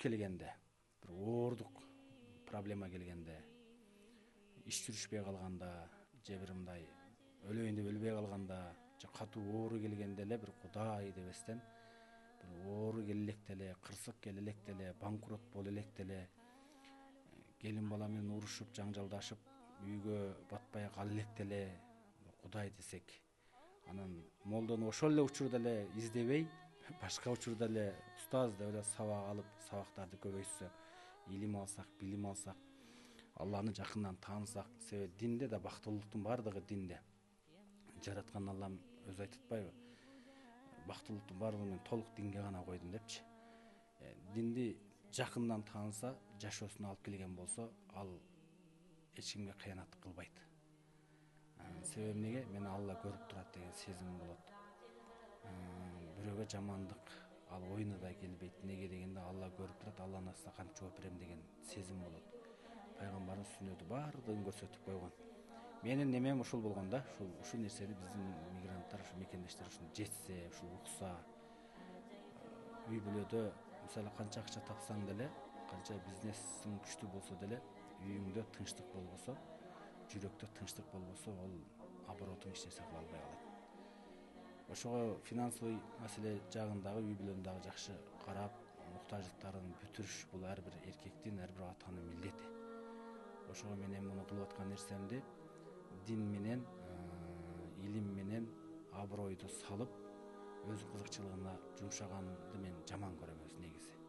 келгенде, бир оордук проблема келгенде, иш жүрүшпөй калганда, же бир мындай өлөйүн деп өлбөй калганда, же катуу оору келгенде эле бир Кудай дебестен бир оору келе электе эле, кырсык келе электе эле, банкрот боло электе эле, келин бала менен урушуп, жаңжалдашып, үйгө батпай кала электе эле Кудай десек, анан молдону ошол эле учурда эле издебей, башка учурда эле устаз деп эле сабак алып, сабактарды көбөйтсөк, илим алсак, билим алсак, Алланы жакындан таанысак, себеби динде да бактылуулуктун баардыгы динде. Жараткан Аллам өзү айтып атпайбы? Бактылуулуктун баардыгын мен толук динге гана койдум депчи. Динди жакындан тааныса, жашоосуна алып келген болсо, ал эч кимге кыянат кылбайт. Себеби эмнеге? Мени Алла көрүп турат деген сезим болот. Бирөөгө жамандык ал оюна да келбейт. Неге дегенде Алла көрүп турат, Алланын астына кантип жооп берем деген сезим болот. Пайгамбарыбыз сүннөтү баардыгын көрсөтүп койгон. Менин немем ушул болгон да, ушул нерсени биздин мигранттар, ушу мекендештер ушуну жетсе, ушул укса, үй бүлөдө мисалы канча акча тапсаң деле, канча бизнесиң күчтүү болсо деле, үйүңдө тынчтык болбосо, жүрөктө тынчтык болбосо, ол оборотуң эч нерсе кыла албай калат. Ошого финансовый маселе жагындагы үй бүлөнү дагы жакшы карап, муктаждыктарын бүтүрүш бул ар бир эркектин, ар бир атанын милдети. Ошого мен эми муну кылып аткан нерсемди дин менен, илим менен абройду салып, өз кызыкчылыгына жумшаганды мен жаман көрөм өзү негизи.